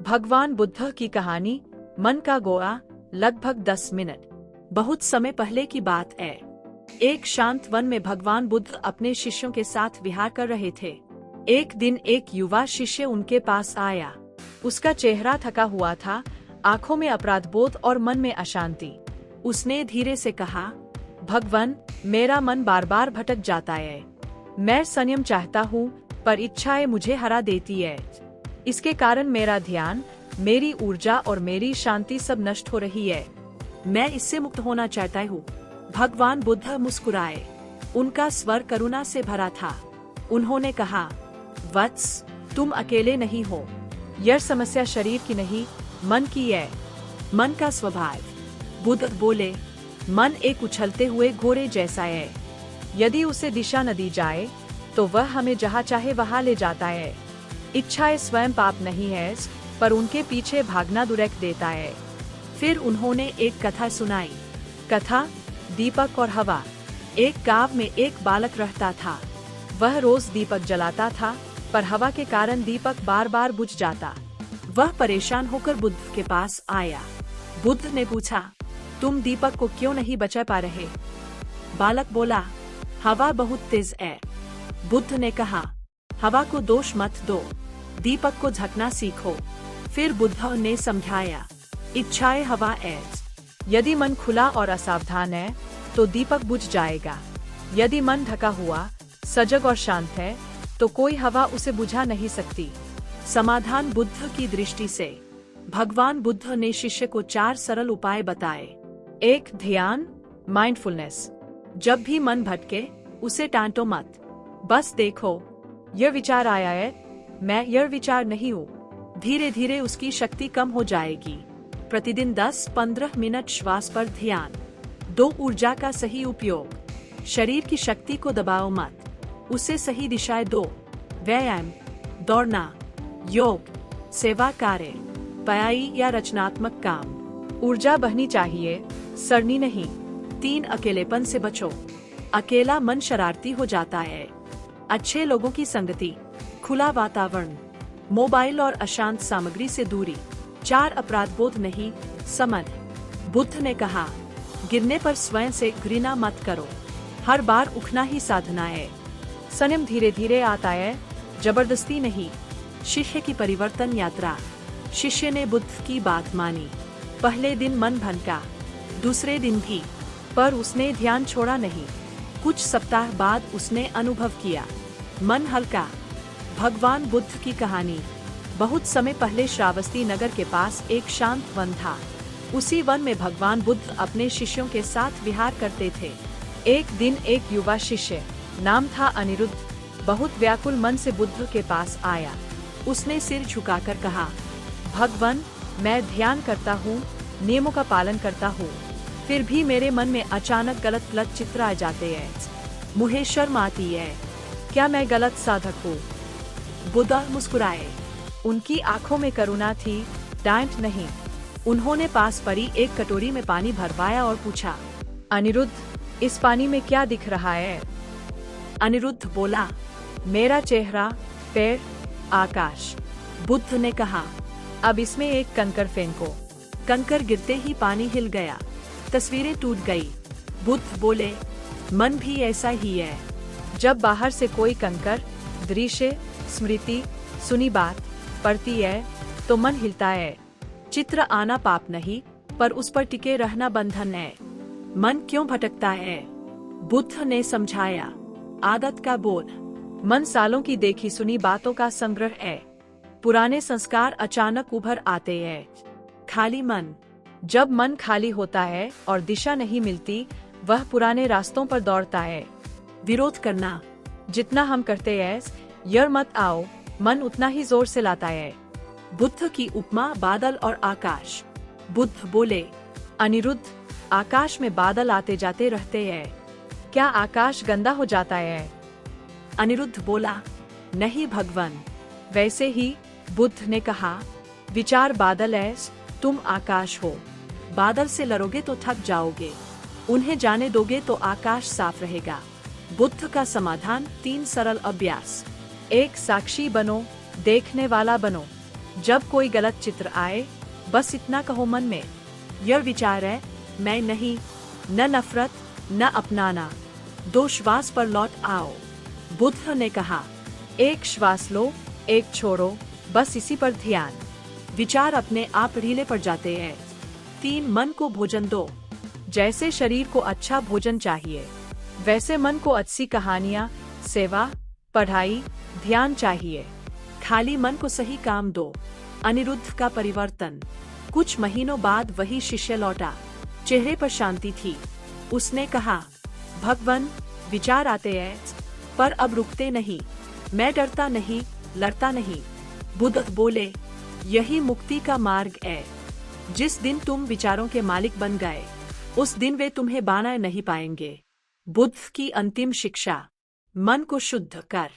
भगवान बुद्ध की कहानी मन का गोआ, लगभग 10 मिनट। बहुत समय पहले की बात है। एक शांत वन में भगवान बुद्ध अपने शिष्यों के साथ विहार कर रहे थे। एक दिन एक युवा शिष्य उनके पास आया। उसका चेहरा थका हुआ था, आंखों में अपराधबोध और मन में अशांति। उसने धीरे से कहा, भगवान, मेरा मन बार बार भटक जाता है। मैं संयम चाहता हूँ, पर इच्छाएं मुझे हरा देती है। इसके कारण मेरा ध्यान, मेरी ऊर्जा और मेरी शांति सब नष्ट हो रही है। मैं इससे मुक्त होना चाहता हूँ। भगवान बुद्ध मुस्कुराए। उनका स्वर करुणा से भरा था। उन्होंने कहा, वत्स, तुम अकेले नहीं हो। यह समस्या शरीर की नहीं, मन की है। मन का स्वभाव। बुद्ध बोले, मन एक उछलते हुए घोड़े जैसा है। यदि उसे दिशा न दी जाए तो वह हमें जहाँ चाहे वहाँ ले जाता है। इच्छाएं स्वयं पाप नहीं है, पर उनके पीछे भागना दुरेक देता है। फिर उन्होंने एक कथा सुनाई। कथा, दीपक और हवा। एक गांव में एक बालक रहता था। वह रोज दीपक जलाता था, पर हवा के कारण दीपक बार बार बुझ जाता। वह परेशान होकर बुद्ध के पास आया। बुद्ध ने पूछा, तुम दीपक को क्यों नहीं बचा पा रहे? बालक बोला, हवा बहुत तेज है। बुद्ध ने कहा, हवा को दोष मत दो, दीपक को झकना सीखो। फिर बुद्ध ने समझाया, इच्छाएं हवा है। यदि मन खुला और असावधान है तो दीपक बुझ जाएगा। यदि मन ढका हुआ, सजग और शांत है तो कोई हवा उसे बुझा नहीं सकती। समाधान बुद्ध की दृष्टि से। भगवान बुद्ध ने शिष्य को 4 सरल उपाय बताए। 1. ध्यान, माइंडफुलनेस। जब भी मन भटके उसे टांटो मत, बस देखो, यह विचार आया है, मैं यह विचार नहीं हूँ। धीरे धीरे उसकी शक्ति कम हो जाएगी। प्रतिदिन 10-15 मिनट श्वास पर ध्यान। 2. ऊर्जा का सही उपयोग। शरीर की शक्ति को दबाओ मत, उसे सही दिशाएं दो। व्यायाम, दौड़ना, योग, सेवा कार्य, पढ़ाई या रचनात्मक काम। ऊर्जा बहनी चाहिए, सड़नी नहीं। 3. अकेलेपन से बचो। अकेला मन शरारती हो जाता है। अच्छे लोगों की संगति, खुला वातावरण, मोबाइल और अशांत सामग्री से दूरी। 4. अपराधबोध नहीं, समझ। बुद्ध ने कहा, गिरने पर स्वयं से घृणा मत करो। हर बार उठना ही साधना है। संयम धीरे धीरे आता है, जबरदस्ती नहीं। शिष्य की परिवर्तन यात्रा। शिष्य ने बुद्ध की बात मानी। पहले दिन मन भनका, दूसरे दिन भी, पर उसने ध्यान छोड़ा नहीं। कुछ सप्ताह बाद उसने अनुभव किया, मन हल्का। भगवान बुद्ध की कहानी। बहुत समय पहले श्रावस्ती नगर के पास एक शांत वन था। उसी वन में भगवान बुद्ध अपने शिष्यों के साथ विहार करते थे। एक दिन एक युवा शिष्य, नाम था अनिरुद्ध, बहुत व्याकुल मन से बुद्ध के पास आया। उसने सिर झुकाकर कहा, भगवान, मैं ध्यान करता हूँ, नियमों का पालन करता हूँ, फिर भी मेरे मन में अचानक गलत चित्र आ जाते हैं। मुझे शर्म आती है। क्या मैं गलत साधक हूँ? बुद्ध मुस्कुराए। उनकी आंखों में करुणा थी, डांट नहीं। उन्होंने पास पड़ी एक कटोरी में पानी भरवाया और पूछा, अनिरुद्ध, इस पानी में क्या दिख रहा है? अनिरुद्ध बोला, मेरा चेहरा, पैर, आकाश। बुद्ध ने कहा, अब इसमें एक कंकर फेंको। कंकर गिरते ही पानी हिल गया, तस्वीरें टूट गई। बुद्ध बोले, मन भी ऐसा ही है। जब बाहर से कोई कंकर, दृश्य, स्मृति, सुनी बात पड़ती है तो मन हिलता है। चित्र आना पाप नहीं, पर उस पर टिके रहना बंधन है। मन क्यों भटकता है? बुद्ध ने समझाया, आदत का बोध। मन सालों की देखी सुनी बातों का संग्रह है। पुराने संस्कार अचानक उभर आते हैं। खाली मन। जब मन खाली होता है और दिशा नहीं मिलती, वह पुराने रास्तों पर दौड़ता है। विरोध करना। जितना हम करते हैं, यह मत आओ, मन उतना ही जोर से लाता है। बुद्ध की उपमा बादल और आकाश। बुद्ध बोले, अनिरुद्ध, आकाश में बादल आते जाते रहते हैं। क्या आकाश गंदा हो जाता है? अनिरुद्ध बोला, नहीं भगवान। वैसे ही बुद्ध ने कहा, विचार बादल है, तुम आकाश हो। बादल से लड़ोगे तो थक जाओगे, उन्हें जाने दोगे तो आकाश साफ रहेगा। बुद्ध का समाधान 3 सरल अभ्यास। 1. साक्षी बनो, देखने वाला बनो। जब कोई गलत चित्र आए, बस इतना कहो मन में, यह विचार है, मैं नहीं, न नफरत, न अपनाना। 2 श्वास पर लौट आओ। बुद्ध ने कहा, 1 श्वास लो, 1 छोड़ो, बस इसी पर ध्यान। विचार अपने आप ढीले पड़ जाते हैं। 3 मन को भोजन दो। जैसे शरीर को अच्छा भोजन चाहिए, वैसे मन को अच्छी कहानियाँ, सेवा, पढ़ाई, ध्यान चाहिए। खाली मन को सही काम दो। अनिरुद्ध का परिवर्तन। कुछ महीनों बाद वही शिष्य लौटा। चेहरे पर शांति थी। उसने कहा, भगवान, विचार आते हैं, पर अब रुकते नहीं। मैं डरता नहीं, लड़ता नहीं। बुद्ध बोले, यही मुक्ति का मार्ग है। जिस दिन तुम विचारों के मालिक बन गए, उस दिन वे तुम्हें बाना नहीं पाएंगे। बुद्ध की अंतिम शिक्षा। मन को शुद्ध कर।